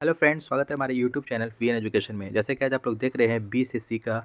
Hello friends, स्वागत है हमारे यूट्यूब चैनल वीएन एजुकेशन में। जैसे कि आज आप लोग देख रहे हैं बीसीएसई का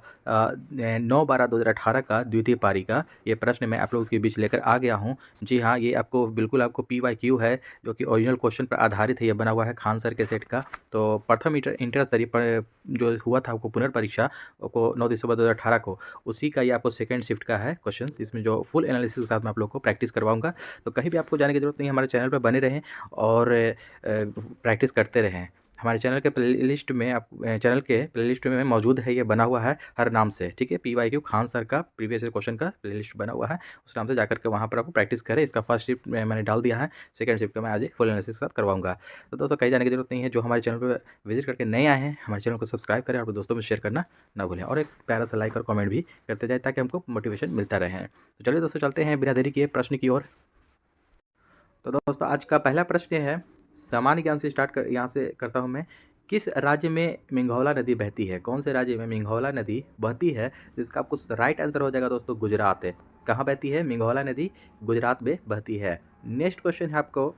9/12/2018 का द्वितीय पारी का ये प्रश्न मैं आप लोगों के बीच लेकर आ गया हूं। जी हाँ, ये आपको पीवाईक्यू है जो कि ओरिजिनल क्वेश्चन पर आधारित है। ये बना हुआ है खान सर के सेट का। तो प्रथम इंटर स्तरीय जो हुआ था आपको पुनर्परीक्षा को 9 दिसंबर 2018 को, उसी का ये आपको सेकेंड शिफ्ट का है क्वेश्चन। इसमें जो फुल एनालिसिस के साथ मैं आप लोग को प्रैक्टिस करवाऊंगा। तो कहीं भी आपको जाने की जरूरत नहीं है, हमारे चैनल पर बने रहें और प्रैक्टिस करते रहें। हमारे चैनल के प्लेलिस्ट में चैनल के प्लेलिस्ट में मौजूद है, ये बना हुआ है हर नाम से, ठीक है। पीवाईक्यू खान सर का प्रीवियस क्वेश्चन का प्लेलिस्ट बना हुआ है, उस नाम से जाकर के वहाँ पर आपको प्रैक्टिस करें। इसका फर्स्ट शिफ्ट मैंने डाल दिया है, सेकंड शिफ्ट का मैं आज फुल एनालिसिस के साथ करवाऊंगा। तो दोस्तों कहीं जाने की जरूरत नहीं है। जो हमारे चैनल पर विजिट करके नए आए हैं, हमारे चैनल को सब्सक्राइब करें और दोस्तों में शेयर करना ना भूलें, और एक प्यारा सा लाइक और कमेंट भी करते जाए ताकि हमको मोटिवेशन मिलता रहे। तो चलिए दोस्तों, चलते हैं बिना देरी किए प्रश्न की ओर। तो दोस्तों आज का पहला प्रश्न है, सामान्य ज्ञान से यहाँ से करता हूँ मैं। किस राज्य में मिंगौला नदी बहती है? कौन से राज्य में मिंगौला नदी बहती है? जिसका आपको राइट आंसर हो जाएगा दोस्तों गुजरात है। कहाँ बहती है मिंगौला नदी? गुजरात में बहती है। नेक्स्ट क्वेश्चन है आपको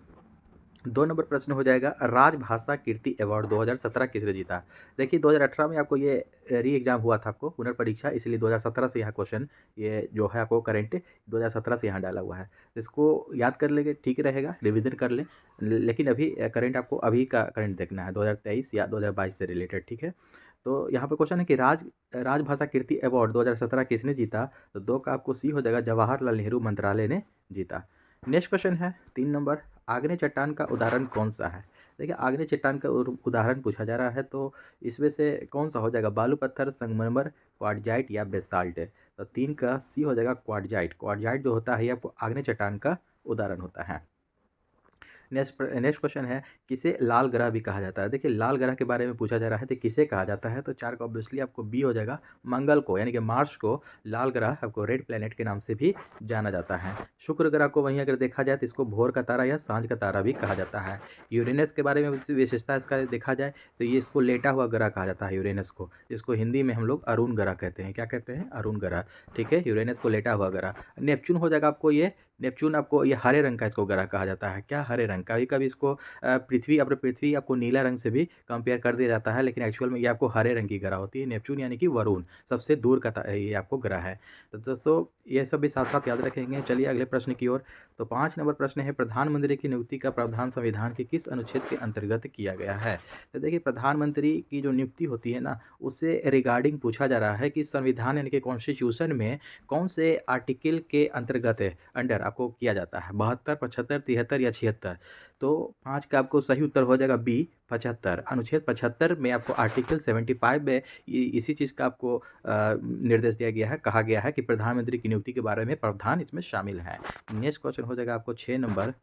2 नंबर प्रश्न हो जाएगा, राजभाषा कीर्ति अवार्ड 2017 किसने जीता? देखिए 2018 में आपको ये री एग्जाम हुआ था, आपको पुनर्परीक्षा, इसलिए 2017 से यहाँ क्वेश्चन ये जो है आपको करंट 2017 से यहाँ डाला हुआ है। इसको याद कर लेंगे, ठीक रहेगा, रिविजन कर लें। लेकिन अभी करंट आपको अभी का करंट देखना है, 2023 या 2022 से रिलेटेड, ठीक है। तो यहाँ पे क्वेश्चन है कि राजभाषा कीर्ति अवार्ड 2017 किसने जीता? तो 2 का आपको सी हो जाएगा, जवाहरलाल नेहरू मंत्रालय ने जीता। नेक्स्ट क्वेश्चन है 3 नंबर, आग्नेय चट्टान का उदाहरण कौन सा है? देखिए आग्नेय चट्टान का उदाहरण पूछा जा रहा है, तो इसमें से कौन सा हो जाएगा? बालू पत्थर, संगमरमर, क्वार्टजाइट या बेसाल्ट? तो 3 का सी हो जाएगा, क्वार्टजाइट। क्वार्टजाइट जो होता है ये आपको आग्नेय चट्टान का उदाहरण होता है। नेक्स्ट क्वेश्चन है, किसे लाल ग्रह भी कहा जाता है? देखिए लाल ग्रह के बारे में पूछा जा रहा है, तो किसे कहा जाता है? तो 4 का ऑब्वियसली आपको बी हो जाएगा, मंगल को, यानी कि मार्स को लाल ग्रह आपको रेड प्लेनेट के नाम से भी जाना जाता है। शुक्र ग्रह को वहीं अगर देखा जाए तो इसको भोर का तारा या सांझ का तारा भी कहा जाता है। यूरेनस के बारे में विशेषता इसका देखा जाए तो ये इसको लेटा हुआ ग्रह कहा जाता है, यूरेनस को, जिसको हिंदी में हम लोग अरुण ग्रह कहते हैं। क्या कहते हैं? अरुण ग्रह, ठीक है। यूरेनस को लेटा हुआ ग्रह। नेपच्यून हो जाएगा आपको ये, नेपच्यून आपको ये हरे रंग का इसको ग्रह कहा जाता है। क्या? हरे रंग का। कभी कभी इसको पृथ्वी आपको नीला रंग से भी कंपेयर कर दिया जाता है, लेकिन एक्चुअल में ये आपको हरे रंग की ग्रह होती है। नेपच्यून यानी कि वरुण, सबसे दूर का ये आपको ग्रह है। तो दोस्तों ये सब भी साथ साथ याद रखेंगे। चलिए अगले प्रश्न की ओर। तो 5 नंबर प्रश्न है, प्रधानमंत्री की नियुक्ति का प्रावधान संविधान के किस अनुच्छेद के अंतर्गत किया गया है? तो देखिए प्रधानमंत्री की जो नियुक्ति होती है ना, उससे रिगार्डिंग पूछा जा रहा है कि संविधान यानी कि कॉन्स्टिट्यूशन में कौन से आर्टिकल के अंतर्गत अंडर आपको किया जाता है? 72, 75, 73 या 76? तो 5 का आपको सही उत्तर हो जाएगा बी, 75। अनुच्छेद 75 में आपको आर्टिकल 75 में इसी चीज़ का आपको निर्देश दिया गया है, कहा गया है कि प्रधानमंत्री की नियुक्ति के बारे में प्रावधान इसमें शामिल है। नेक्स्ट क्वेश्चन हो जाएगा आपको 6 नंबर,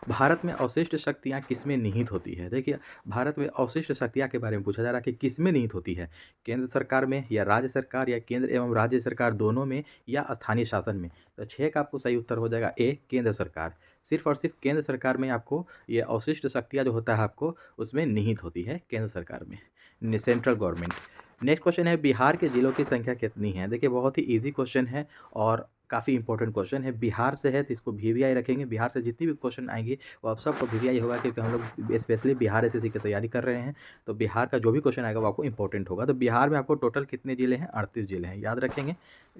भारत में अवशिष्ट शक्तियाँ किसमें निहित होती है? देखिए भारत में अवशिष्ट शक्तियाँ के बारे में पूछा जा रहा है कि किसमें निहित होती है? केंद्र सरकार में, या राज्य सरकार, या केंद्र एवं राज्य सरकार दोनों में, या स्थानीय शासन में? तो 6 का आपको सही उत्तर हो जाएगा ए, केंद्र सरकार। सिर्फ और सिर्फ केंद्र सरकार में आपको ये अवशिष्ट शक्तियाँ जो होता है आपको उसमें निहित होती है, केंद्र सरकार में, सेंट्रल गवर्नमेंट। नेक्स्ट क्वेश्चन है, बिहार के जिलों की संख्या कितनी है? देखिए बहुत ही ईजी क्वेश्चन है और काफ़ी इंपॉर्टेंट क्वेश्चन है। बिहार से है तो इसको वीवीआई रखेंगे। बिहार से जितनी भी क्वेश्चन आएंगे वो आप सबको वीवीआई होगा, क्योंकि हम लोग स्पेशली बिहार एसएससी की तैयारी कर रहे हैं। तो बिहार का जो भी क्वेश्चन आएगा वो आपको इंपॉर्टेंट होगा। तो बिहार में आपको टोटल कितने जिले हैं? 38 जिले हैं, याद रखेंगे।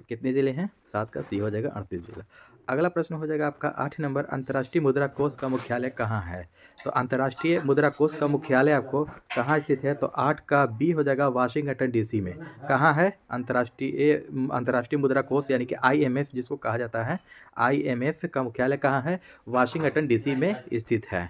कितने जिले हैं? 7 का सी हो जाएगा, 38 जिला। अगला प्रश्न हो जाएगा आपका 8 नंबर, अंतर्राष्ट्रीय मुद्रा कोष का मुख्यालय कहाँ है? तो अंतर्राष्ट्रीय मुद्रा कोष का मुख्यालय आपको कहाँ स्थित है? तो 8 का बी हो जाएगा, वाशिंगटन डीसी में। कहाँ है अंतर्राष्ट्रीय मुद्रा कोष यानी कि आईएमएफ जिसको कहा जाता है? आईएमएफ का मुख्यालय कहाँ है? वाशिंगटन डीसी में स्थित है।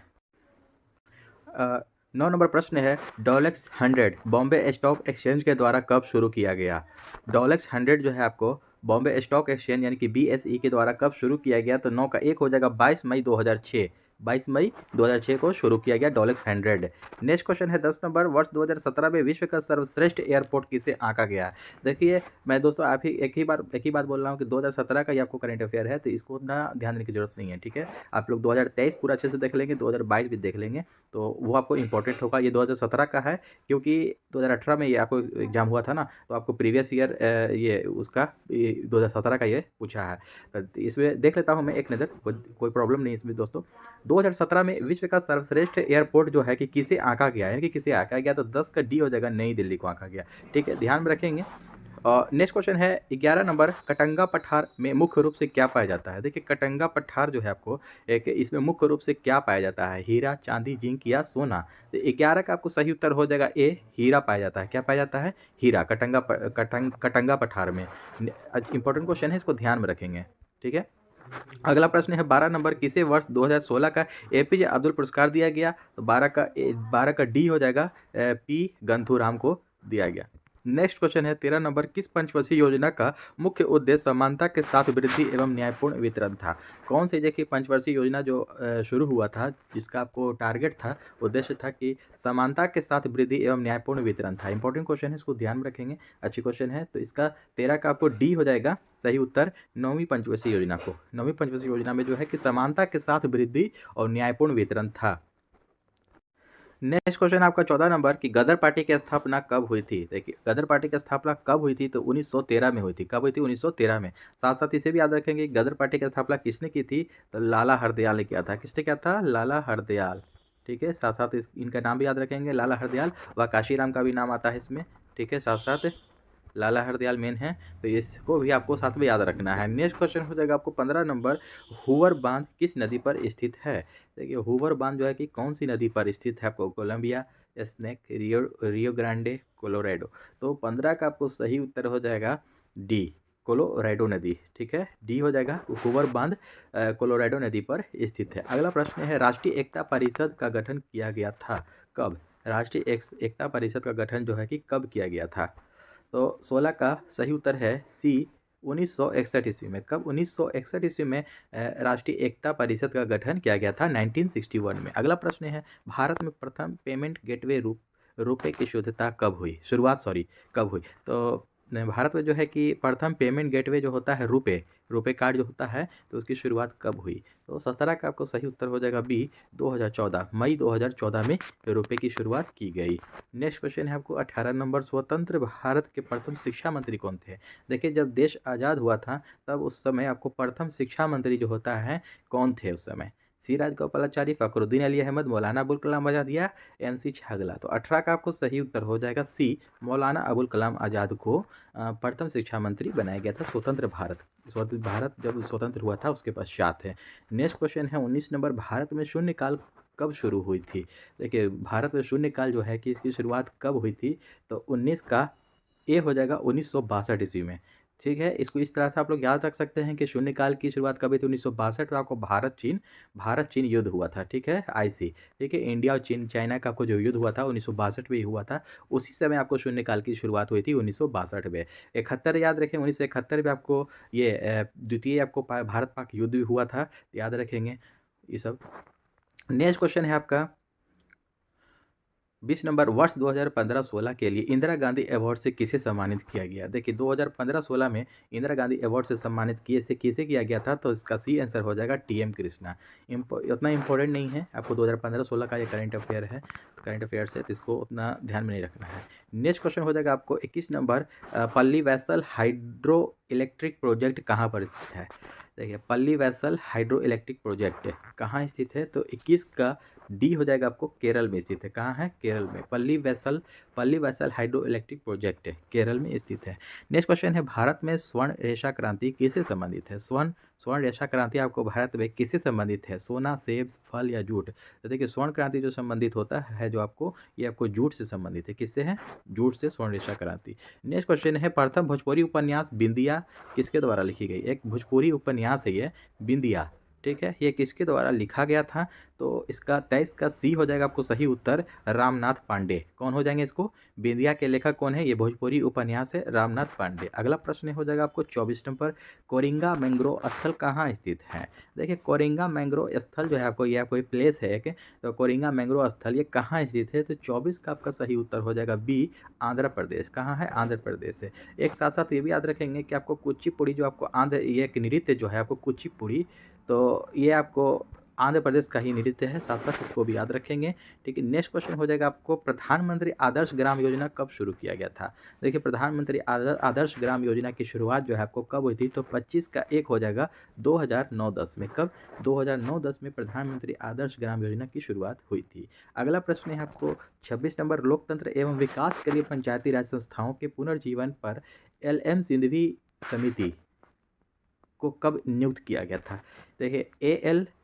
9 नंबर प्रश्न है, डॉलेक्स 100 बॉम्बे स्टॉक एक्सचेंज के द्वारा कब शुरू किया गया? डॉलेक्स 100 जो है आपको बॉम्बे स्टॉक एक्सचेंज यानी कि बीएसई के द्वारा कब शुरू किया गया? तो 9 का 1 हो जाएगा, 22 मई 2006। 22 मई 2006 को शुरू किया गया डॉलेक्स 100। नेक्स्ट क्वेश्चन है 10 नंबर, वर्ष 2017 में विश्व का सर्वश्रेष्ठ एयरपोर्ट किसे आंका गया? देखिए मैं दोस्तों आप ही एक ही बात बोल रहा हूँ कि 2017 का ही आपको करंट अफेयर है, तो इसको उतना ध्यान देने की जरूरत नहीं है, ठीक है। आप लोग 2023 पूरा अच्छे से देख लेंगे, 2022 भी देख लेंगे, तो वो आपको इंपॉर्टेंट होगा। ये 2017 का है क्योंकि 2018 में ये आपको एग्जाम हुआ था ना, तो आपको प्रीवियस ईयर ये उसका 2017 का ये पूछा है। तो इसमें देख लेता हूँ मैं एक नज़र, कोई प्रॉब्लम नहीं इसमें दोस्तों। 2017 में विश्व का सर्वश्रेष्ठ एयरपोर्ट जो है कि किसे आंका गया है, कि किसे आंका गया, तो 10 का डी हो जाएगा, नई दिल्ली को आंका गया। ठीक है, ध्यान में रखेंगे। नेक्स्ट क्वेश्चन है 11 नंबर, कटंगा पठार में मुख्य रूप से क्या पाया जाता है। देखिए कटंगा पठार जो है आपको एक, इसमें मुख्य रूप से क्या पाया जाता है, हीरा, चांदी, जिंक या सोना। तो 11 का आपको सही उत्तर हो जाएगा ए, हीरा पाया जाता है। क्या पाया जाता है, हीरा, कटंगा पठार में। इंपॉर्टेंट क्वेश्चन है, इसको ध्यान में रखेंगे। ठीक है, अगला प्रश्न है 12 नंबर, किसे वर्ष 2016 का एपीजे अब्दुल पुरस्कार दिया गया। तो 12 का डी हो जाएगा, पी गंथूराम को दिया गया। नेक्स्ट क्वेश्चन है 13 नंबर, किस पंचवर्षीय योजना का मुख्य उद्देश्य समानता के साथ वृद्धि एवं न्यायपूर्ण वितरण था। कौन सी देखिए पंचवर्षीय योजना जो शुरू हुआ था, जिसका आपको टारगेट था, उद्देश्य था कि समानता के साथ वृद्धि एवं न्यायपूर्ण वितरण था। इंपॉर्टेंट क्वेश्चन है, इसको ध्यान में रखेंगे, अच्छी क्वेश्चन है। तो इसका 13 का आपको डी हो जाएगा सही उत्तर, नौवीं पंचवर्षीय योजना को। नौवीं पंचवर्षीय योजना में जो है कि समानता के साथ वृद्धि और न्यायपूर्ण वितरण था। नेक्स्ट क्वेश्चन आपका 14 नंबर, कि गदर पार्टी की स्थापना कब हुई थी। देखिए गदर पार्टी की स्थापना कब हुई थी, तो 1913 में हुई थी। कब हुई थी, 1913 में। साथ साथ इसे भी याद रखेंगे, गदर पार्टी की स्थापना किसने की थी, तो लाला हरदयाल ने किया था। किसने किया था, लाला हरदयाल। ठीक है, साथ साथ इनका नाम भी याद रखेंगे, लाला हरदयाल व काशीराम का भी नाम आता है इसमें। ठीक है, साथ साथ लाला हरदयाल मेन है, तो इसको भी आपको साथ में याद रखना है। नेक्स्ट क्वेश्चन हो जाएगा आपको 15 नंबर, हुवर बांध किस नदी पर स्थित है। देखिए हुवर बांध जो है कि कौन सी नदी पर स्थित है, आपको Columbia, Snake, Rio Grande, Colorado. तो 15 का आपको सही उत्तर हो जाएगा डी, कोलोराडो नदी। ठीक है, डी हो जाएगा, हुवर बांध कोलोराडो नदी पर स्थित है। अगला प्रश्न है, राष्ट्रीय एकता परिषद का गठन किया गया था कब। राष्ट्रीय एकता परिषद का गठन जो है कि कब किया गया था। तो 16 का सही उत्तर है सी, 1961 ईस्वी में। कब, 1961 ईस्वी में राष्ट्रीय एकता परिषद का गठन किया गया था, 1961 में। अगला प्रश्न है, भारत में प्रथम पेमेंट गेटवे रुपए की शुद्धता कब हुई, शुरुआत सॉरी कब हुई। तो भारत में जो है कि प्रथम पेमेंट गेटवे जो होता है, रुपए कार्ड जो होता है, तो उसकी शुरुआत कब हुई। तो 17 का आपको सही उत्तर हो जाएगा बी, 2014, मई 2014 में रुपए की शुरुआत की गई। नेक्स्ट क्वेश्चन है आपको 18 नंबर, स्वतंत्र भारत के प्रथम शिक्षा मंत्री कौन थे। देखिए जब देश आज़ाद हुआ था, तब उस समय आपको प्रथम शिक्षा मंत्री जो होता है कौन थे उस समय, सी राजगोपालाचारी, फखरुद्दीन अली अहमद, मौलाना अबुल कलाम आज़ाद या एन.सी. छागला। तो 18 का आपको सही उत्तर हो जाएगा सी, मौलाना अबुल कलाम आज़ाद को प्रथम शिक्षा मंत्री बनाया गया था स्वतंत्र भारत जब स्वतंत्र हुआ था उसके पश्चात है। नेक्स्ट क्वेश्चन है 19 नंबर, भारत में शून्यकाल कब शुरू हुई थी। देखिए भारत में शून्यकाल जो है कि इसकी शुरुआत कब हुई थी, तो 19 का ए हो जाएगा, 1962 ईस्वी में। ठीक है, इसको इस तरह से आप लोग याद रख सकते हैं कि शून्यकाल की शुरुआत कब हुई थी, 1962 में आपको भारत चीन युद्ध हुआ था। ठीक है, आईसी। ठीक है, इंडिया और चाइना का आपको जो युद्ध हुआ था 1962 में ही हुआ था, उसी समय आपको शून्यकाल की शुरुआत हुई थी 1962 में। 71 याद रखें, 1971 में आपको ये द्वितीय आपको भारत पाक युद्ध भी हुआ था, याद रखेंगे ये सब। नेक्स्ट क्वेश्चन है आपका 20 नंबर, वर्ष 2015-16 के लिए इंदिरा गांधी अवार्ड से किसे सम्मानित किया गया। देखिए 2015-16 में इंदिरा गांधी अवार्ड से सम्मानित किसे किया गया था, तो इसका सी आंसर हो जाएगा टीएम कृष्णा। उतना इंपॉर्टेंट नहीं है, आपको 2015-16 का ये करंट अफेयर है, करंट अफेयर्स है, तो इसको उतना ध्यान में नहीं रखना है। नेक्स्ट क्वेश्चन हो जाएगा आपको 21 नंबर, पल्ली वैसल हाइड्रो इलेक्ट्रिक प्रोजेक्ट कहाँ पर स्थित है। देखिए पल्ली वैसल हाइड्रो इलेक्ट्रिक प्रोजेक्ट कहाँ स्थित है, तो 21 का डी हो जाएगा, आपको केरल में स्थित है। कहाँ है, केरल में। पल्ली vessel hydro electric project Kerala में स्थित है। नेक्स्ट क्वेश्चन है, भारत में स्वर्ण रेशा क्रांति किससे संबंधित है। स्वर्ण रेशा क्रांति आपको भारत में किससे संबंधित है, सोना, सेब, फल या जूट। तो देखिए स्वर्ण क्रांति जो संबंधित होता है जो आपको, ये आपको जूट से संबंधित है। किससे है, जूट से स्वर्ण रेशा क्रांति। नेक्स्ट क्वेश्चन है, प्रथम भोजपुरी उपन्यास बिंदिया किसके द्वारा लिखी गई। एक भोजपुरी उपन्यास है ये बिंदिया। ठीक है, ये किसके द्वारा लिखा गया था, तो इसका 23 का सी हो जाएगा आपको सही उत्तर, रामनाथ पांडे। कौन हो जाएंगे इसको, बिंदिया के लेखक कौन है, ये भोजपुरी उपन्यास है रामनाथ पांडे। अगला प्रश्न हो जाएगा आपको 24 नंबर, कोरिंगा मैंग्रोव स्थल कहाँ स्थित है। देखिए कोरिंगा मैंग्रोव स्थल जो है आपको, ये कोई प्लेस है एक, तो कोरिंगा मैंग्रोव स्थल ये कहाँ स्थित है, तो 24 का आपका सही उत्तर हो जाएगा बी, आंध्र प्रदेश। कहाँ है, आंध्र प्रदेश है। एक साथ साथ ये भी याद रखेंगे कि आपको कुचिपुड़ी जो आपको ये एक नृत्य जो है आपको कुचिपुड़ी, तो ये आपको आंध्र प्रदेश का ही नृत्य है, साथ साथ इसको भी याद रखेंगे। ठीक है, नेक्स्ट क्वेश्चन हो जाएगा आपको, प्रधानमंत्री आदर्श ग्राम योजना कब शुरू किया गया था? देखिए, प्रधानमंत्री आदर्श ग्राम योजना की शुरुआत जो है आपको कब हुई थी? तो 25 का 1 हो जाएगा 2009-10 में। कब? 2009-10 में प्रधानमंत्री आदर्श ग्राम योजना की शुरुआत हुई थी। अगला प्रश्न है आपको 26 नंबर, लोकतंत्र एवं विकास के लिए पंचायती राज संस्थाओं के पुनर्जीवन पर LM सिंघवी समिति को कब नियुक्त किया गया था? देखिए,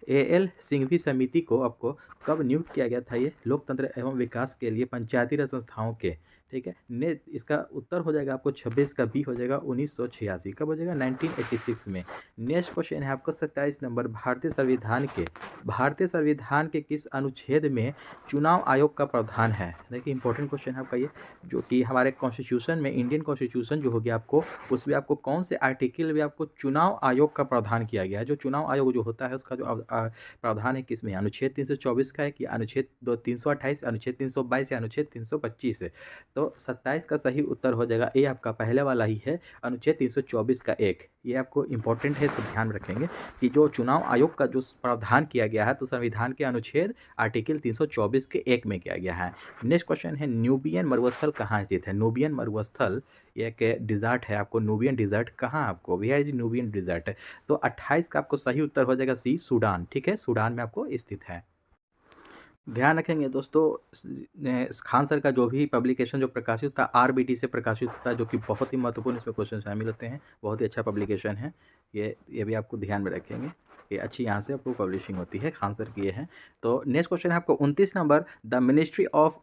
एल सिंघवी समिति को आपको कब नियुक्त किया गया था? ये लोकतंत्र एवं विकास के लिए पंचायती राज संस्थाओं के, ठीक है। ने इसका उत्तर हो जाएगा आपको 26 का बी हो जाएगा 1986। कब हो जाएगा? 1986 में। नेक्स्ट क्वेश्चन है आपको 27 नंबर, भारतीय संविधान के किस अनुच्छेद में चुनाव आयोग का प्रावधान है? देखिए, इंपॉर्टेंट क्वेश्चन है आपका ये, जो कि हमारे कॉन्स्टिट्यूशन में, इंडियन कॉन्स्टिट्यूशन जो हो गया आपको, उसमें आपको कौन से आर्टिकल में आपको चुनाव आयोग का प्रावधान किया गया है? जो चुनाव आयोग जो होता है उसका जो प्रावधान है किसमें? अनुच्छेद 324 का है कि अनुच्छेद 328, अनुच्छेद 322 या अनुच्छेद 325 है? तो 27 का सही उत्तर हो जाएगा ए, आपका पहले वाला ही है, अनुच्छेद 324 का 1। ये आपको इंपॉर्टेंट है, इसको ध्यान रखेंगे कि जो चुनाव आयोग का जो प्रावधान किया गया है तो संविधान के अनुच्छेद आर्टिकल 324 के 1 में किया गया है। नेक्स्ट क्वेश्चन है, न्यूबियन मरुस्थल कहाँ स्थित है? न्यूबियन मरुस्थल ये एक डिजर्ट है आपको, न्यूबियन डिजर्ट कहाँ आपको? Where is Nubian desert? तो 28 का आपको सही उत्तर हो जाएगा सी, सूडान। ठीक है, सूडान में आपको स्थित है। ध्यान रखेंगे दोस्तों, खान सर का जो भी पब्लिकेशन जो प्रकाशित होता है RBT से प्रकाशित होता है, जो कि बहुत ही महत्वपूर्ण इसमें क्वेश्चन शामिल होते हैं। बहुत ही अच्छा पब्लिकेशन है ये भी आपको ध्यान में रखेंगे कि अच्छी यहाँ से आपको पब्लिशिंग होती है, खान सर की ये है। तो नेक्स्ट क्वेश्चन है आपको 29 number, the Ministry of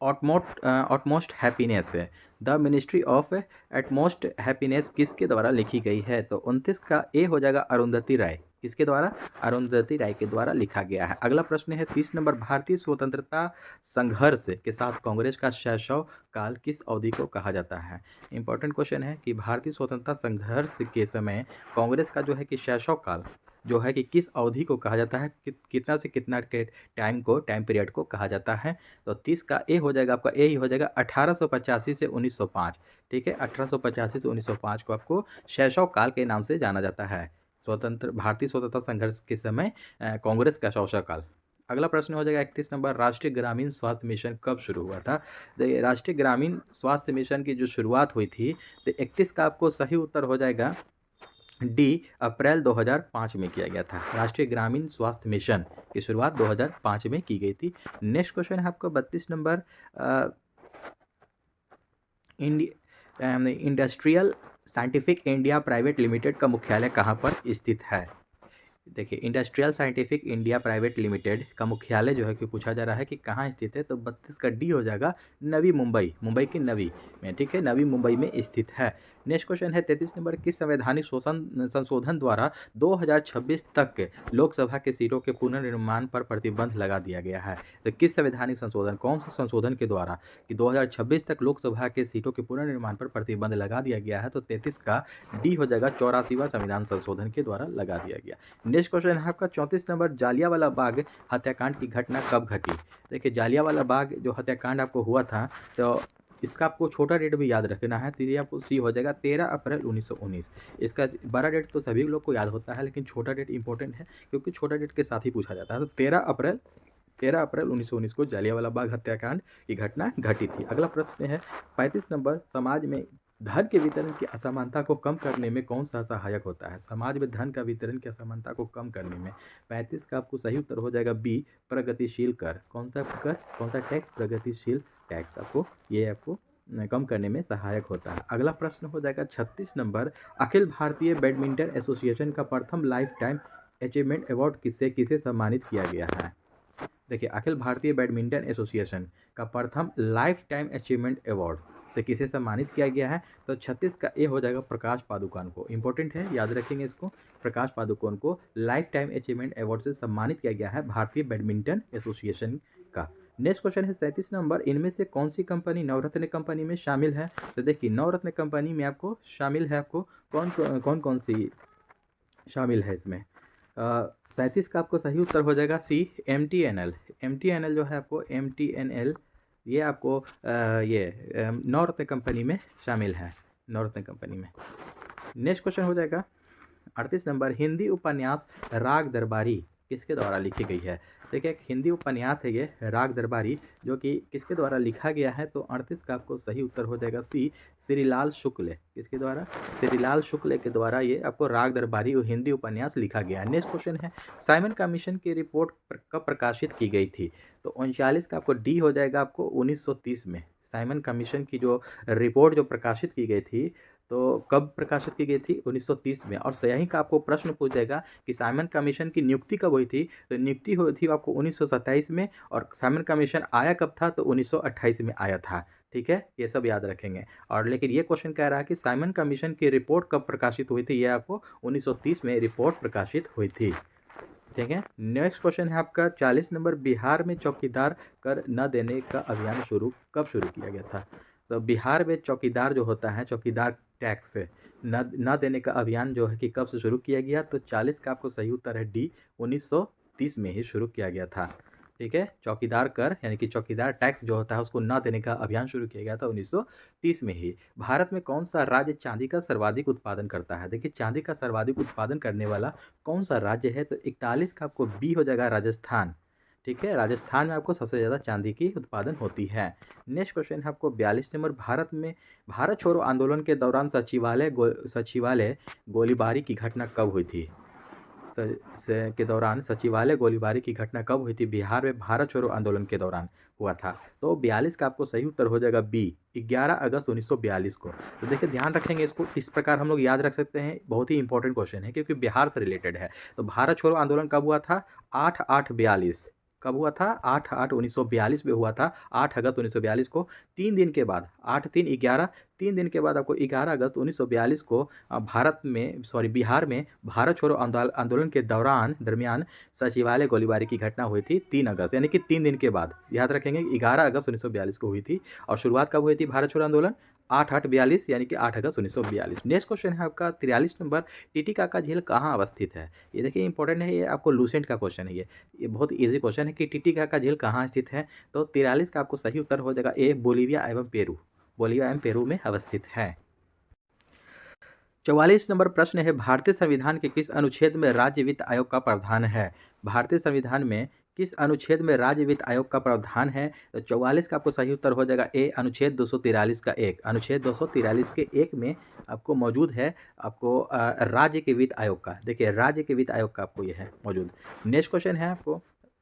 Utmost Happiness है। The Ministry of Utmost Happiness किसके द्वारा लिखी गई है? तो 29 का ए हो जाएगा अरुंधति राय। किसके द्वारा? अरुंधति राय के द्वारा लिखा गया है। अगला प्रश्न है 30 नंबर, भारतीय स्वतंत्रता संघर्ष के साथ कांग्रेस का शैशव काल किस अवधि को कहा जाता है? इंपॉर्टेंट क्वेश्चन है कि भारतीय स्वतंत्रता संघर्ष के समय कांग्रेस का जो है कि शैशव काल जो है कि किस अवधि को कहा जाता है, कितना से कितना के टाइम पीरियड को कहा जाता है? तो 30 का ए हो जाएगा आपका, ए ही हो जाएगा 1885 से 1905। ठीक है, 1885 से 1905 को आपको शैशव काल के नाम से जाना जाता है, भारतीय स्वतंत्रता संघर्ष के समय कांग्रेस का शैशव काल। अगला प्रश्न हो जाएगा 31 नंबर, राष्ट्रीय ग्रामीण स्वास्थ्य मिशन कब शुरू हुआ था? राष्ट्रीय ग्रामीण स्वास्थ्य मिशन की जो शुरुआत हुई थी तो 31 का आपको सही उत्तर हो जाएगा डी, अप्रैल 2005 में किया गया था। राष्ट्रीय ग्रामीण स्वास्थ्य मिशन की शुरुआत 2005 में की गई थी। नेक्स्ट क्वेश्चन है आपको 32 number, industrial scientific India private limited का मुख्यालय कहाँ पर स्थित है? देखिए, industrial scientific India private limited का मुख्यालय जो है कि पूछा जा रहा है कि कहाँ स्थित है, तो 32 का डी हो जाएगा नवी मुंबई, मुंबई की नवी में। ठीक है, नवी मुंबई में स्थित है। नेक्स्ट क्वेश्चन है 33 नंबर, किस संवैधानिक संशोधन द्वारा 2026 तक लोकसभा के सीटों के पुनर्निर्माण पर प्रतिबंध लगा दिया गया है? तो किस संवैधानिक संशोधन, कौन से संशोधन के द्वारा कि 2026 तक लोकसभा के सीटों के पुनर्निर्माण पर प्रतिबंध लगा दिया गया है? तो 33 का डी हो जाएगा 84वां संविधान संशोधन के द्वारा लगा दिया गया। नेक्स्ट क्वेश्चन है आपका 34 नंबर, जालियांवाला बाग हत्याकांड की घटना कब घटी? देखिए, जालियांवाला बाग जो हत्याकांड आपको हुआ था तो इसका आपको छोटा डेट भी याद रखना है, तो ये आपको सी हो जाएगा 13 अप्रैल 1919। इसका बड़ा डेट तो सभी लोग को याद होता है, लेकिन छोटा डेट इंपॉर्टेंट है क्योंकि छोटा डेट के साथ ही पूछा जाता है। तो 13 अप्रैल 1919 को जालियांवाला बाग हत्याकांड की घटना घटी थी। अगला प्रश्न है 35 नंबर, समाज में धन के वितरण की असमानता को कम करने में कौन सा सहायक होता है? समाज में धन का वितरण की असमानता को कम करने में 35 का आपको सही उत्तर हो जाएगा बी, प्रगतिशील कर। कौन सा कर, कौन सा टैक्स? प्रगतिशील टैक्स आपको कम करने में सहायक होता है। अगला प्रश्न हो जाएगा 36 number, Akhil Bharatiya badminton association का प्रथम लाइफ टाइम अचीवमेंट अवार्ड किसे सम्मानित किया गया है? देखिए, अखिल भारतीय बैडमिंटन एसोसिएशन का प्रथम लाइफ टाइम अचीवमेंट अवार्ड से किसे सम्मानित किया गया है? तो 36 का ए हो जाएगा प्रकाश पादुकोण को। इंपॉर्टेंट है, याद रखेंगे इसको, प्रकाश पादुकोण को लाइफ टाइम अचीवमेंट अवार्ड से सम्मानित किया गया है भारतीय बैडमिंटन एसोसिएशन का। नेक्स्ट क्वेश्चन है 37 नंबर, इनमें से कौन सी कंपनी नवरत्न कंपनी में शामिल है? तो देखिए, नवरत्न कंपनी में आपको शामिल है, आपको कौन सी शामिल है इसमें? 37 का आपको सही उत्तर हो जाएगा सी, MTNL। MTNL जो है आपको MTNL ये आपको नवरत्न कंपनी में शामिल है, नवरत्न कंपनी में। नेक्स्ट क्वेश्चन हो जाएगा 38 नंबर, हिंदी उपन्यास राग दरबारी किसके द्वारा लिखी गई है? देखिए एक हिंदी उपन्यास है ये राग दरबारी, जो कि किसके द्वारा लिखा गया है? तो 38 का आपको सही उत्तर हो जाएगा सी, श्रीलाल शुक्ल। किसके द्वारा? श्रीलाल शुक्ल के द्वारा ये आपको राग दरबारी हिंदी उपन्यास लिखा गया है। नेक्स्ट क्वेश्चन है, साइमन कमीशन की रिपोर्ट कब प्रकाशित की गई थी? तो 39 का आपको डी हो जाएगा आपको 1930 में। साइमन कमीशन की जो रिपोर्ट जो प्रकाशित की गई थी, तो कब प्रकाशित की गई थी? 1930 में। और यहीं का आपको प्रश्न पूछ जाएगा कि साइमन कमीशन की नियुक्ति कब हुई थी? तो नियुक्ति हुई थी आपको 1927 में, और साइमन कमीशन आया कब था? तो 1928 में आया था। ठीक है, ये सब याद रखेंगे। और लेकिन ये क्वेश्चन कह रहा है कि साइमन कमीशन की रिपोर्ट कब प्रकाशित हुई थी? ये आपको 1930 में रिपोर्ट प्रकाशित हुई थी। ठीक है, नेक्स्ट क्वेश्चन है आपका 40 नंबर, बिहार में चौकीदार कर न देने का अभियान कब शुरू किया गया था? तो बिहार में चौकीदार जो होता है, चौकीदार टैक्स न देने का अभियान जो है कि कब से शुरू किया गया? तो 40 का आपको सही उत्तर है डी, 1930 में ही शुरू किया गया था। ठीक है, चौकीदार कर यानी कि चौकीदार टैक्स जो होता है उसको न देने का अभियान शुरू किया गया था 1930 में ही। भारत में कौन सा राज्य चांदी का सर्वाधिक उत्पादन करता है? देखिए चांदी का सर्वाधिक उत्पादन करने वाला कौन सा राज्य है? तो 41 का आपको बी हो जाएगा, राजस्थान। ठीक है, राजस्थान में आपको सबसे ज़्यादा चांदी की उत्पादन होती है। नेक्स्ट क्वेश्चन है आपको 42 नंबर, भारत छोड़ो आंदोलन के दौरान सचिवालय गोलीबारी की घटना कब हुई थी? के दौरान सचिवालय गोलीबारी की घटना कब हुई थी? बिहार में भारत छोड़ो आंदोलन के दौरान हुआ था। तो 42 का आपको सही उत्तर हो जाएगा बी, 11 अगस्त 1942 को। तो देखिए ध्यान रखेंगे इसको, इस प्रकार हम लोग याद रख सकते हैं। बहुत ही इंपॉर्टेंट क्वेश्चन है क्योंकि बिहार से रिलेटेड है। तो भारत छोड़ो आंदोलन कब हुआ था? 8/8/42। कब हुआ था? 8/8/1942 में हुआ था, 8 अगस्त 1942 को। 3 दिन के बाद 8-3-11, 3 दिन के बाद आपको 11 अगस्त 1942 को बिहार में भारत छोड़ो आंदोलन के दरमियान सचिवालय गोलीबारी की घटना हुई थी 3 अगस्त, यानी कि 3 दिन के बाद। याद रखेंगे 11 अगस्त 1942 को हुई थी। और शुरुआत कब हुई थी भारत छोड़ो आंदोलन? 8/8/42 यानी कि 8 अगस्त 1942। नेक्स्ट क्वेश्चन है आपका 43 नंबर, टिटिकाका झील कहाँ अवस्थित है? ये देखिए इंपॉर्टेंट है, ये आपको लूसेंट का क्वेश्चन है। ये बहुत ईजी क्वेश्चन है कि टिटिकाका झील कहाँ स्थित है? तो 43 का आपको सही उत्तर हो जाएगा ए, बोलीविया एवं पेरू में अवस्थित है। 44 नंबर प्रश्न है, भारतीय संविधान के किस अनुच्छेद में राज्य वित्त आयोग का प्रावधान है? भारतीय संविधान में किस अनुच्छेद में राज्य वित्त आयोग का प्रावधान है? तो 44 का आपको सही उत्तर हो जाएगा ए, अनुच्छेद 243 का 1। अनुच्छेद 243 के 1 में आपको मौजूद है आपको राज्य के वित्त आयोग का। देखिए राज्य के वित्त आयोग का आपको यह है मौजूद। नेक्स्ट क्वेश्चन है आपको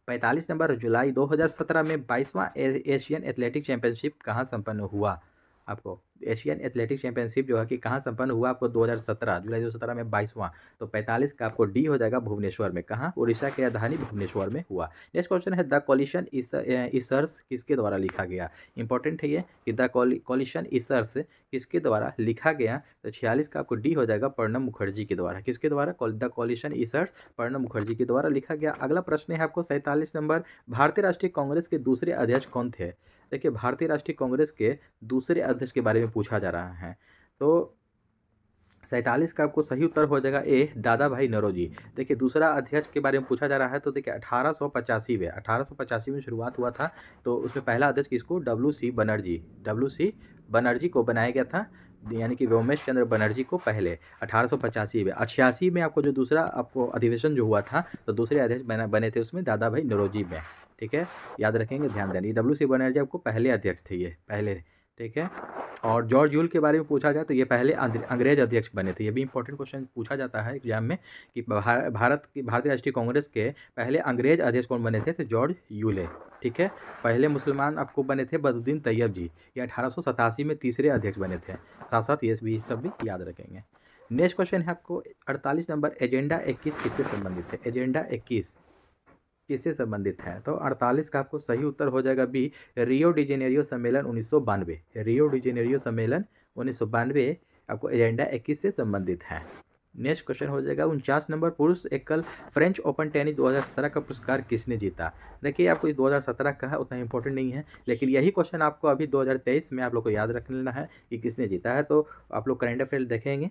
45 नंबर, जुलाई 2017 में 22वां एशियन एथलेटिक चैंपियनशिप कहाँ संपन्न हुआ? आपको एशियन एथलेटिक चैंपियनशिप जो है कि कहाँ संपन्न हुआ? आपको 2017 जुलाई 2017 में 22वां। तो 45 का आपको डी हो जाएगा, भुवनेश्वर में। कहाँ? उड़ीसा की राजधानी भुवनेश्वर में हुआ। नेक्स्ट क्वेश्चन है, द कॉलिशन ईसर्स किसके द्वारा लिखा गया? इंपॉर्टेंट है ये कि द कॉलिशन ईसर्स किसके द्वारा लिखा गया? तो 46 का आपको डी हो जाएगा, प्रणब मुखर्जी के द्वारा। किसके द्वारा? द कॉलिशन ईसर्स प्रणब मुखर्जी के द्वारा लिखा गया। अगला प्रश्न है आपको 47 नंबर, भारतीय राष्ट्रीय कांग्रेस के दूसरे अध्यक्ष कौन थे? देखिए भारतीय राष्ट्रीय कांग्रेस के दूसरे अध्यक्ष के बारे में पूछा जा रहा है। तो 47 का आपको सही उत्तर हो जाएगा ए, दादा भाई नौरोजी। देखिए दूसरा अध्यक्ष के बारे में पूछा जा रहा है। तो देखिए 1885 में शुरुआत हुआ था। तो उसमें पहला अध्यक्ष किसको? डब्ल्यू सी बनर्जी को बनाया गया था, यानी कि व्योमेश चंद्र बनर्जी को पहले 1885 में। 88 में आपको जो दूसरा आपको अधिवेशन जो हुआ था, तो दूसरे अध्यक्ष बने थे उसमें दादा भाई नौरोजी में। ठीक है, याद रखेंगे, ध्यान देंगे। डब्ल्यू.सी. बनर्जी आपको पहले अध्यक्ष थे, ये पहले। ठीक है, और जॉर्ज यूल के बारे में पूछा जाए तो ये पहले अंग्रेज अध्यक्ष बने थे। ये भी इंपॉर्टेंट क्वेश्चन पूछा जाता है एग्जाम में कि भारतीय राष्ट्रीय कांग्रेस के पहले अंग्रेज अध्यक्ष कौन बने थे? तो जॉर्ज यूले। ठीक है, पहले मुसलमान आपको बने थे बदरुद्दीन तैयब जी, ये 1887 में तीसरे अध्यक्ष बने थे। साथ साथ ये भी सब भी याद रखेंगे। नेक्स्ट क्वेश्चन है आपको 48 नंबर, एजेंडा 21 किससे संबंधित है? एजेंडा 21 किससे संबंधित है? तो 48 का आपको सही उत्तर हो जाएगा बी, रियो डी जेनेरियो सम्मेलन 1992। रियो डी जेनेरियो सम्मेलन 1992 आपको एजेंडा 21 से संबंधित है। नेक्स्ट क्वेश्चन हो जाएगा 49 नंबर, पुरुष एकल फ्रेंच ओपन टेनिस 2017 का पुरस्कार किसने जीता? देखिए आपको इस 2017 का है, उतना इंपॉर्टेंट नहीं है, लेकिन यही क्वेश्चन आपको अभी 2023 में आप लोग को याद रख लेना है कि किसने जीता है। तो आप लोग करंट अफेयर देखेंगे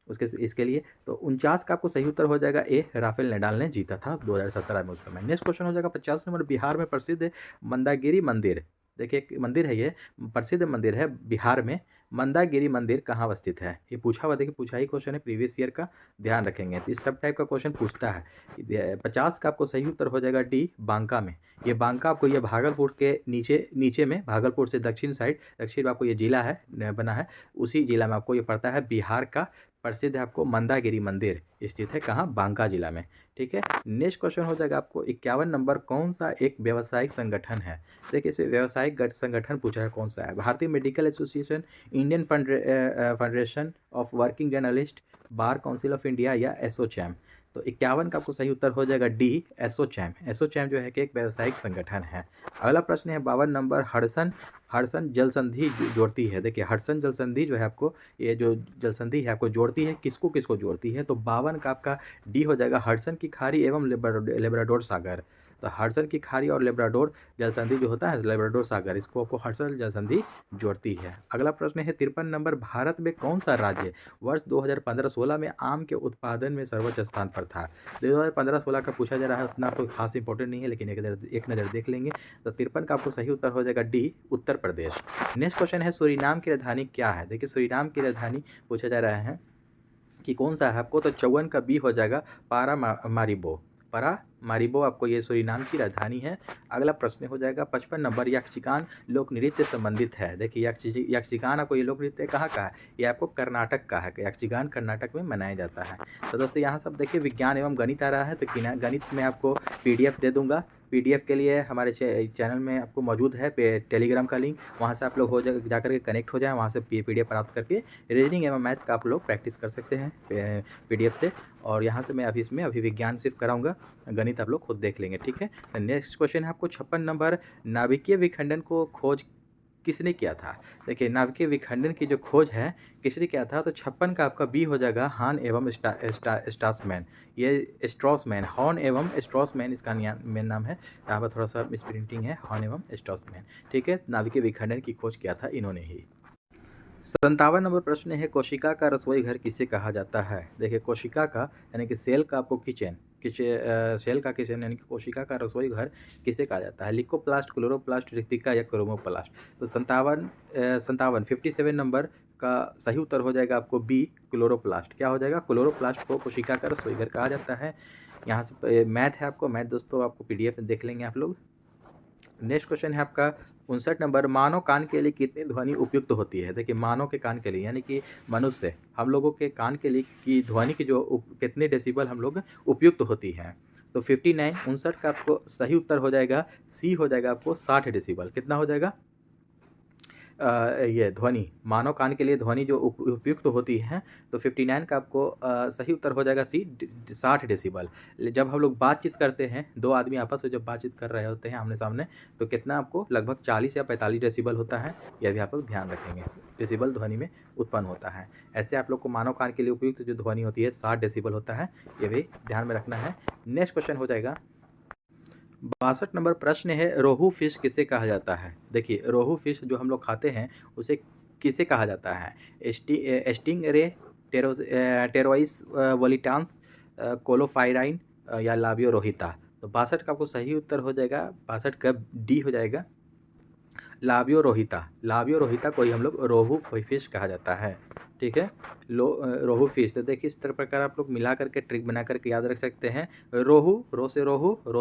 इसके लिए। तो 49 का आपको सही उत्तर हो जाएगा ए, राफेल नडाल ने जीता था 2017 में उस समय। नेक्स्ट क्वेश्चन हो जाएगा 50 नंबर, बिहार में प्रसिद्ध मंदागिरी मंदिर। देखिए एक मंदिर है, ये प्रसिद्ध मंदिर है बिहार में, मंदागिरी मंदिर कहाँ अवस्थित है? ये पूछा हुआ, देखिए पूछा ही क्वेश्चन है प्रीवियस ईयर का, ध्यान रखेंगे। तो इस सब टाइप का क्वेश्चन पूछता है। 50 का आपको सही उत्तर हो जाएगा डी, बांका में। ये बांका आपको, ये भागलपुर के नीचे नीचे में, भागलपुर से दक्षिण साइड, दक्षिण में आपको ये जिला है बना है, उसी जिला में आपको ये पड़ता है। बिहार का प्रसिद्ध है आपको मंदागिरी मंदिर स्थित है कहाँ? बांका जिला में। ठीक है, नेक्स्ट क्वेश्चन हो जाएगा आपको 51 नंबर, कौन सा एक व्यावसायिक संगठन है? देखिए इसमें व्यावसायिक संगठन पूछा है, कौन सा है? भारतीय medical association, Indian federation of working journalist, bar council of India या एसोचैम? तो 51 का आपको सही उत्तर हो जाएगा डी, एसोचैम। एसोचैम जो है कि एक व्यावसायिक संगठन है। अगला प्रश्न है 52 नंबर, हडसन हडसन जल संधि जोड़ती है। देखिए हडसन जल संधि जो है आपको, ये जो जल संधि है आपको जोड़ती है, किसको किसको जोड़ती है? तो 52 का आपका डी हो जाएगा, हडसन की खाड़ी एवं लेब्राडोर सागर। तो हडसन की खाड़ी और लेब्राडोर जल संधि जो होता है, लेब्राडोर सागर, इसको आपको हडसन जल संधि जोड़ती है। अगला प्रश्न है 53 नंबर, भारत में कौन सा राज्य वर्ष 2015-16 में आम के उत्पादन में सर्वोच्च स्थान पर था? 2015-16 का पूछा जा रहा है, उतना कोई खास इंपॉर्टेंट नहीं है, लेकिन एक नज़र देख लेंगे। तो 53 का आपको सही उत्तर हो जाएगा D, Uttar Pradesh. Next question है सूरीनाम की राजधानी क्या है? देखिए सूरीनाम की राजधानी पूछा जा रहा है कि कौन सा है आपको, तो 54 का बी हो जाएगा, पारामारिबो। पारामारिबो आपको ये सूरीनाम की राजधानी है। अगला प्रश्न हो जाएगा 55 नंबर, यक्षगान लोक नृत्य संबंधित है। देखिए यक्षगान आपको, ये लोक नृत्य कहाँ का है? ये आपको कर्नाटक का है। यक्षगान कर्नाटक में मनाया जाता है। तो दोस्तों यहाँ सब देखिए विज्ञान एवं गणित आ रहा है, तो गणित में आपको PDF दे दूंगा। PDF के लिए हमारे चैनल में आपको मौजूद है टेलीग्राम का लिंक, वहाँ से आप लोग हो जाकर के कनेक्ट हो जाएं, वहाँ से PDF प्राप्त करके रीजनिंग एवं मैथ का आप लोग प्रैक्टिस कर सकते हैं PDF से। और यहाँ से मैं अभी विज्ञान सिर्फ कराऊंगा, गणित आप लोग खुद देख लेंगे। ठीक है, नेक्स्ट क्वेश्चन है आपको 56 नंबर, नाभिकीय विखंडन को खोज किसने किया था? देखिए नाभिकीय विखंडन की जो खोज है किसने किया था? तो 56 का आपका बी हो जाएगा, हान एवं स्ट्रासमैन। ये स्ट्रॉसमैन, हॉर्न एवं स्ट्रॉसमैन इसका मेन नाम है। यहाँ पर थोड़ा सा मिसप्रिंटिंग है, हॉर्न एवं स्ट्रॉसमैन। ठीक है, नाभिकीय विखंडन की खोज किया था इन्होंने ही। 57 नंबर प्रश्न है, कोशिका का रसोई घर किसे कहा जाता है? देखिए कोशिका का यानी कि सेल का आपको सेल का किचन यानी कि कोशिका का रसोई घर किसे कहा जाता है? लिकोप्लास्ट, क्लोरोप्लास्ट, रिक्तिका या क्रोमोप्लास्ट? तो 57 नंबर का सही उत्तर हो जाएगा आपको बी, क्लोरोप्लास्ट। क्या हो जाएगा? क्लोरोप्लास्ट को कोशिका का रसोई घर कहा जाता है। यहाँ से मैथ है आपको, मैथ दोस्तों आपको PDF में देख लेंगे आप लोग। नेक्स्ट क्वेश्चन है आपका 59 नंबर, मानव कान के लिए कितनी ध्वनि उपयुक्त होती है? देखिए मानव के कान के लिए यानी कि मनुष्य, हम लोगों के कान के लिए की ध्वनि की जो कितने डेसिबल हम लोग उपयुक्त होती है? तो 59 का आपको सही उत्तर हो जाएगा, सी हो जाएगा आपको 60 डेसिबल। कितना हो जाएगा? ये ध्वनि, मानव कान के लिए ध्वनि जो उपयुक्त होती है, तो 59 का आपको सही उत्तर हो जाएगा सी, 60 डेसिबल। जब हम लोग बातचीत करते हैं, दो आदमी आपस में जब बातचीत कर रहे होते हैं आमने सामने, तो कितना आपको लगभग 40 या 45 डेसिबल होता है, यह भी आप लोग ध्यान रखेंगे। डेसिबल ध्वनि में उत्पन्न होता है। ऐसे आप लोग को मानव कान के लिए उपयुक्त जो ध्वनि होती है 60 डेसिबल होता है, ये भी ध्यान में रखना है। नेक्स्ट क्वेश्चन हो जाएगा 62 नंबर प्रश्न है, रोहू फिश किसे कहा जाता है? देखिए रोहू फिश जो हम लोग खाते हैं उसे किसे कहा जाता है? स्टिंग रे, टेरोइस वोलिटांस, कोलोफाइराइन या लाबियो रोहिता? तो 62 का आपको सही उत्तर हो जाएगा, 62 का डी हो जाएगा, लाबियो रोहिता। लाबियो रोहिता को ही हम लोग रोहू फिश कहा जाता है। ठीक है, रोहू फिश। तो देखिए इस तरह प्रकार आप लोग मिला करके ट्रिक बना करके याद रख सकते हैं। रोहू, रो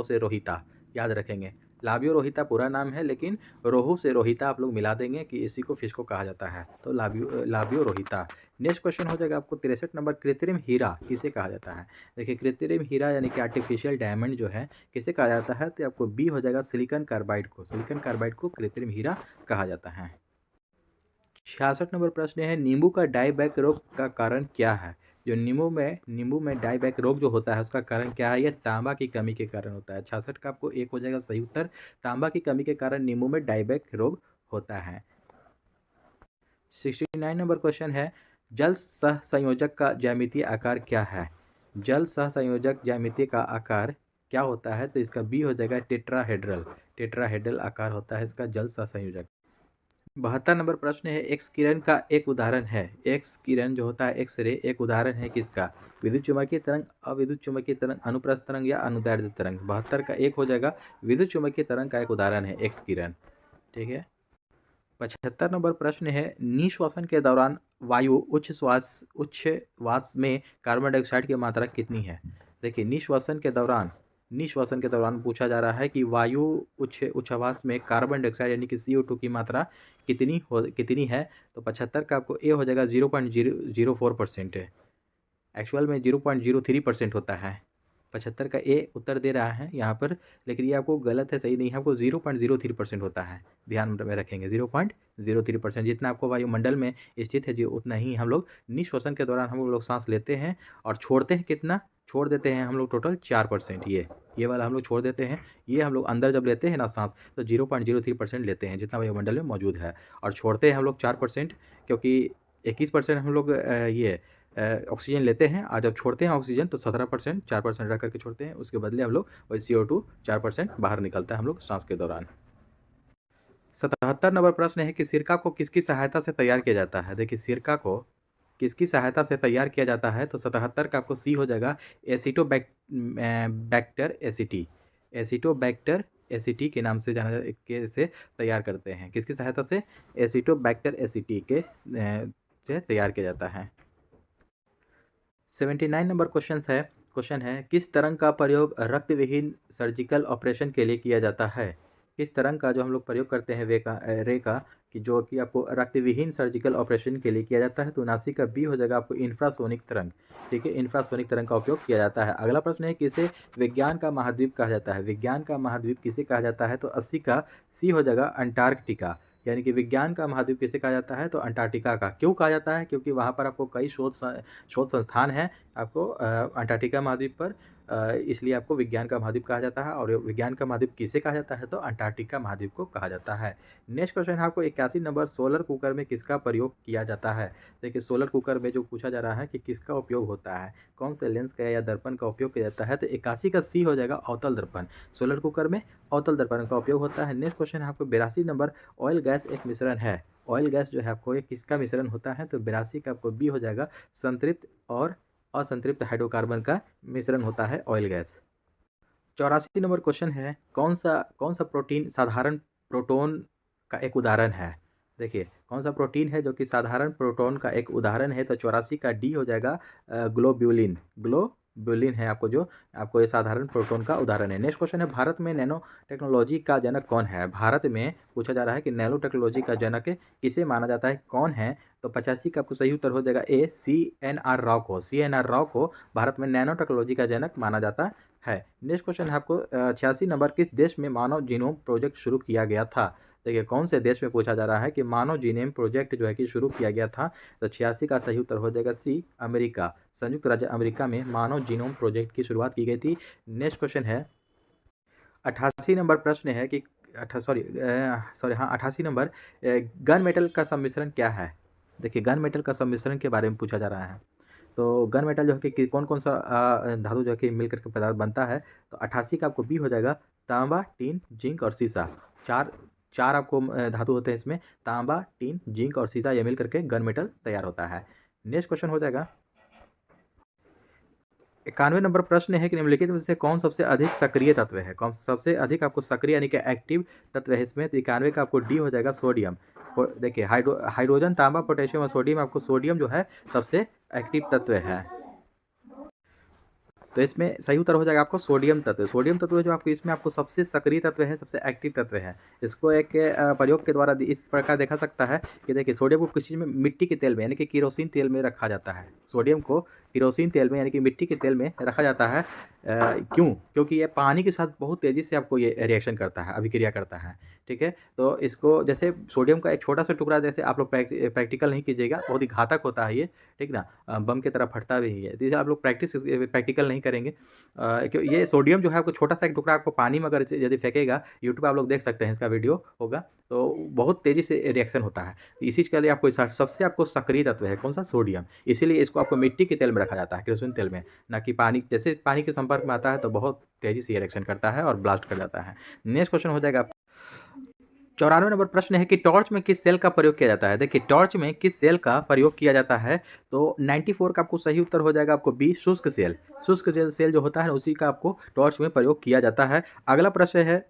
से रोहिता याद रखेंगे। लाबियो रोहिता पूरा नाम है, लेकिन रोहू से रोहिता आप लोग मिला देंगे कि इसी को फिश को कहा जाता है, तो लाबियो रोहिता। नेक्स्ट क्वेश्चन हो जाएगा आपको 63 नंबर, कृत्रिम हीरा किसे कहा जाता है? देखिए कृत्रिम हीरा यानी कि आर्टिफिशियल डायमंड जो है किसे कहा जाता है? तो आपको बी हो जाएगा, सिलिकॉन कार्बाइड को। सिलिकॉन कार्बाइड को कृत्रिम हीरा कहा जाता है। 66 नंबर प्रश्न है, नींबू का डाईबैक रोग का कारण क्या है? जो नींबू में डाईबैक रोग जो होता है उसका कारण क्या है? यह तांबा की कमी के कारण होता है। 66 का आपको एक हो जाएगा सही उत्तर, तांबा की कमी के कारण नींबू में डाईबैक रोग होता है। 69 नंबर क्वेश्चन है, जल सहसंयोजक का ज्यामितीय आकार क्या है? जल सहसंयोजक ज्यामिति का आकार क्या होता है? तो इसका बी हो जाएगा, टेट्राहेड्रल आकार होता है इसका जल सहसंयोजक। 72 नंबर प्रश्न है, एक्स किरण का एक उदाहरण है। एक्स किरण जो होता है, एक्स रे, एक उदाहरण है किसका? विद्युत चुम्बकीय तरंग, अविद्युत चुम्बकीय तरंग, अनुप्रस्थ तरंग या अनुदैर्ध्य तरंग? 72 का एक हो जाएगा, विद्युत चुम्बकीय तरंग का एक उदाहरण है एक्स किरण। ठीक है, 75 नंबर प्रश्न है, निश्वासन के दौरान वायु उच्छ्वास में कार्बन डाइऑक्साइड की मात्रा कितनी है? देखिए, निश्वासन के दौरान पूछा जा रहा है कि वायु उच्छ्वास में कार्बन डाइऑक्साइड यानी कि CO2 की मात्रा कितनी है? तो 75 का आपको ए हो जाएगा 0.004% है। एक्चुअल में 0.03% होता है। 75 का ए उत्तर दे रहा है यहाँ पर, लेकिन ये आपको गलत है, सही नहीं है। आपको 0.03% होता है, ध्यान में रखेंगे। 0.03% जितना आपको वायुमंडल में स्थित है जो उतना ही हम लोग निश्वसन के दौरान हम लोग सांस लेते हैं और छोड़ते हैं। कितना छोड़ देते हैं हम लोग? टोटल 4%। ये वाला हम लोग छोड़ देते हैं। ये हम लोग अंदर जब लेते हैं ना सांस, तो 0.03% लेते हैं जितना वायुमंडल में मौजूद है, और छोड़ते हैं हम लोग 4%, क्योंकि 21% हम लोग ये ऑक्सीजन लेते हैं, और जब छोड़ते हैं ऑक्सीजन तो 17%, 4% रख करके छोड़ते हैं। उसके बदले हम लोग वही CO2 4% बाहर निकलता है हम लोग सांस के दौरान। 77 नंबर प्रश्न है कि सिरका को किसकी सहायता से तैयार किया जाता है? देखिए, सिरका को किसकी सहायता से तैयार किया जाता है? तो 77 का आपको सी हो जाएगा, एसिटोबैक्टर एसिटी। एसिटोबैक्टर एसिटी के नाम से से तैयार करते हैं। किसकी सहायता से? एसिटोबैक्टर एसिटी के से तैयार किया जाता है। 79 नंबर क्वेश्चन है, किस तरंग का प्रयोग रक्त विहीन सर्जिकल ऑपरेशन के लिए किया जाता है? किस तरंग का जो हम लोग प्रयोग करते हैं रे का कि जो कि आपको रक्त विहीन सर्जिकल ऑपरेशन के लिए किया जाता है? तो 79 का बी हो जाएगा आपको इंफ्रासोनिक तरंग। ठीक है, इंफ्रासोनिक तरंग का उपयोग किया जाता है। अगला प्रश्न है, किसे विज्ञान का महाद्वीप कहा जाता है? विज्ञान का महाद्वीप किसे कहा जाता है? तो 80 का सी हो जाएगा अंटार्कटिका। यानी कि विज्ञान का महाद्वीप किसे कहा जाता है? तो अंटार्कटिका का। क्यों कहा जाता है? क्योंकि वहाँ पर आपको कई शोध संस्थान हैं आपको अंटार्कटिका महाद्वीप पर, इसलिए आपको विज्ञान का महाद्वीप कहा जाता है। और विज्ञान का महाद्वीप किसे कहा जाता है? तो अंटार्कटिका महाद्वीप को कहा जाता है। नेक्स्ट क्वेश्चन है आपको 81 नंबर, सोलर कुकर में किसका प्रयोग किया जाता है? देखिए, सोलर कुकर में जो पूछा जा रहा है कि किसका उपयोग होता है, कौन से लेंस का या दर्पण का उपयोग किया जाता है? तो 81 का सी हो जाएगा अवतल दर्पण। सोलर कुकर में अवतल दर्पण का उपयोग होता है। नेक्स्ट क्वेश्चन है आपको 82 नंबर, ऑयल गैस एक मिश्रण है। ऑयल गैस जो है आपको ये किसका मिश्रण होता है? तो 82 का आपको बी हो जाएगा, संतृप्त और असंतृप्त हाइड्रोकार्बन का मिश्रण होता है ऑयल गैस। 84 नंबर क्वेश्चन है, कौन सा प्रोटीन साधारण प्रोटॉन का एक उदाहरण है? देखिए, कौन सा प्रोटीन है जो कि साधारण प्रोटॉन का एक उदाहरण है? तो 84 का डी हो जाएगा ग्लोब्यूलिन। ग्लोब्यूलिन है आपको ये साधारण प्रोटॉन का उदाहरण है। नेक्स्ट क्वेश्चन है, भारत में नैनो टेक्नोलॉजी का जनक कौन है? भारत में पूछा जा रहा है कि नैनो टेक्नोलॉजी का जनक किसे माना जाता है, कौन है? तो 85 का आपको सही उत्तर हो जाएगा ए, CNR राव को। CNR राव को भारत में नैनो टेक्नोलॉजी का जनक माना जाता है। नेक्स्ट क्वेश्चन है आपको 86 नंबर, किस देश में मानव जीनोम प्रोजेक्ट शुरू किया गया था? देखिए, कौन से देश में पूछा जा रहा है कि मानव जीनोम प्रोजेक्ट जो है कि शुरू किया गया था? तो 86 का सही उत्तर हो जाएगा सी, अमेरिका। संयुक्त राज्य अमेरिका में मानव जीनोम प्रोजेक्ट की शुरुआत की गई थी। नेक्स्ट क्वेश्चन है 88 नंबर प्रश्न है कि 88 नंबर, गन मेटल का सम्मिश्रण क्या है? देखिए, गन मेटल का सम्मिश्रण के बारे में पूछा जा रहा है। तो गन मेटल जो है कि कौन कौन सा धातु जो है कि मिलकर के पदार्थ बनता है? तो 88 का आपको बी हो जाएगा, तांबा, टीन, जिंक और सीसा। चार आपको धातु होते हैं इसमें, तांबा, टीन, जिंक और सीसा, ये मिल करके गन मेटल तैयार होता है। नेक्स्ट क्वेश्चन हो जाएगा 91 नंबर प्रश्न है कि निम्नलिखित में से कौन सबसे अधिक सक्रिय तत्व है? कौन सबसे अधिक आपको सक्रिय यानी कि एक्टिव तत्व है इसमें? तो 91 का आपको डी हो जाएगा, सोडियम। देखिए, हाइड्रोजन, तांबा, पोटेशियम और सोडियम, आपको सोडियम जो है सबसे एक्टिव तत्व है। तो इसमें सही उत्तर हो जाएगा आपको सोडियम तत्व। सोडियम तत्व जो आपको इसमें आपको सबसे सक्रिय तत्व है, सबसे एक्टिव तत्व है। इसको एक प्रयोग के द्वारा इस प्रकार देखा सकता है कि देखिए, सोडियम को किसी में मिट्टी के तेल में यानी कि केरोसिन तेल में रखा जाता है। सोडियम को केरोसिन तेल में यानी कि मिट्टी के तेल में रखा जाता है। क्यों? क्योंकि ये पानी के साथ बहुत तेज़ी से आपको ये रिएक्शन करता है, अभिक्रिया करता है। ठीक है, तो इसको जैसे सोडियम का एक छोटा सा टुकड़ा, जैसे आप लोग प्रैक्टिकल नहीं कीजिएगा, बहुत ही घातक होता है ये, ठीक ना, बम की तरह फटता भी है। तो आप लोग प्रैक्टिकल नहीं करेंगे। ये सोडियम जो है आपको छोटा सा एक टुकड़ा आपको पानी में अगर यदि फेंकेगा, यूट्यूब पर आप लोग देख सकते हैं, इसका वीडियो होगा, तो बहुत तेज़ी से रिएक्शन होता है। इसी के लिए आपको सबसे आपको सक्रिय तत्व है कौन सा? सोडियम। इसीलिए इसको आपको मिट्टी के तेल में रखा जाता है, केरोसिन तेल में, ना कि पानी। जैसे पानी के संपर्क में आता है तो बहुत तेज़ी से रिएक्शन करता है और ब्लास्ट कर जाता है। नेक्स्ट क्वेश्चन हो जाएगा 94 नंबर प्रश्न है कि टॉर्च में किस सेल का प्रयोग किया जाता है? देखिए, टॉर्च में किस सेल का प्रयोग किया जाता है? तो 94 का आपको सही उत्तर हो जाएगा आपको बी, शुष्क सेल। शुष्क सेल जो होता है उसी का आपको टॉर्च में प्रयोग किया जाता है। अगला प्रश्न है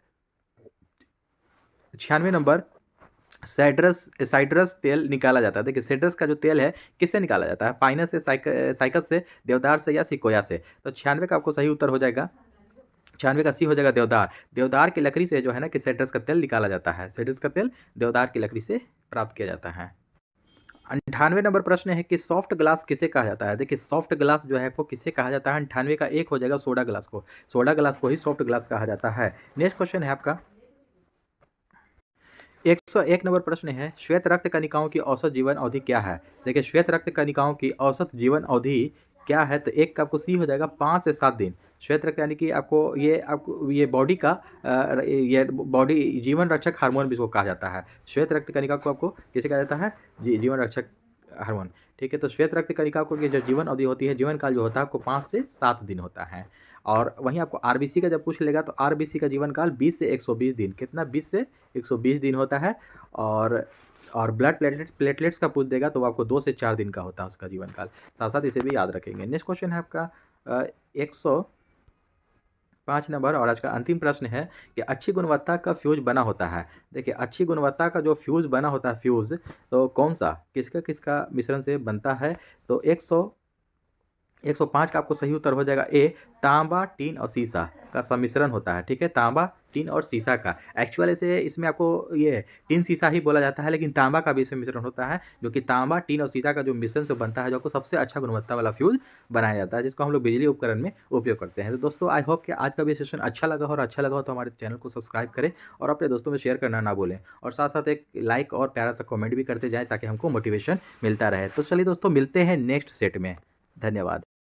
96 नंबर, साइट्रस साइट्रस तेल निकाला जाता है। देखिए साइट्रस का जो तेल है किससे निकाला जाता है? पाइनस से, साइकस से, देवदार से या सिकोया से। तो 96 का आपको सही उत्तर हो जाएगा, 96 का सी हो जाएगा देवदार। देवदार की लकड़ी से जो है ना कि साइट्रस का तेल निकाला जाता है। साइट्रस का तेल देवदार की लकड़ी से प्राप्त किया जाता है। 98 नंबर प्रश्न है कि सॉफ्ट ग्लास किसे कहा जाता है? देखिए सॉफ्ट ग्लास जो है वो किसे कहा जाता है? 98 का एक हो जाएगा सोडा ग्लास को। सोडा ग्लास को ही सॉफ्ट ग्लास कहा जाता है। नेक्स्ट क्वेश्चन है आपका 101 नंबर प्रश्न है श्वेत रक्त कणिकाओं की औसत जीवन अवधि क्या है? देखिए श्वेत रक्त कणिकाओं की औसत जीवन अवधि क्या है? तो एक का आपको सी हो जाएगा 5 से 7 दिन। श्वेत रक्त यानी कि आपको ये बॉडी का ये बॉडी जीवन रक्षक हार्मोन भी इसको कहा जाता है। श्वेत रक्त कणिका को आपको किसे कहा जाता है? जीवन रक्षक हार्मोन। ठीक है, तो श्वेत रक्त कणिका को की जो जीवन अवधि होती है, जीवन काल जो होता है आपको 5 से 7 दिन होता है। और वहीं आपको आरबीसी का जब पूछ लेगा तो आरबीसी का जीवन काल 20 से 120 दिन, कितना? 20 से 120 दिन होता है। और ब्लड प्लेटलेट्स का पूछ देगा तो वो आपको 2 से 4 दिन का होता है उसका जीवन काल। साथ साथ इसे भी याद रखेंगे। नेक्स्ट क्वेश्चन है आपका 105 नंबर और आज का अंतिम प्रश्न है कि अच्छी गुणवत्ता का फ्यूज बना होता है। देखिए अच्छी गुणवत्ता का जो फ्यूज बना होता है, फ्यूज तो कौन सा किसका किसका मिश्रण से बनता है? तो 105 का आपको सही उत्तर हो जाएगा ए, तांबा, टीन और सीसा का सम्मिश्रण होता है। ठीक है, तांबा, टीन और सीसा का। एक्चुअली से इसमें आपको ये टीन सीसा ही बोला जाता है, लेकिन तांबा का भी इसमें मिश्रण होता है, जो कि तांबा, टीन और सीसा का जो मिश्रण से बनता है, जो आपको सबसे अच्छा गुणवत्ता वाला फ्यूज बनाया जाता है, जिसको हम लोग बिजली उपकरण में उपयोग करते हैं। तो दोस्तों आई होप कि आज का भी सेशन अच्छा लगा हो, और अच्छा लगा हो तो हमारे चैनल को सब्सक्राइब करें और अपने दोस्तों में शेयर करना ना भूलें, और साथ साथ एक लाइक और प्यारा सा कमेंट भी करते जाएँ ताकि हमको मोटिवेशन मिलता रहे। तो चलिए दोस्तों, मिलते हैं नेक्स्ट सेट में। धन्यवाद।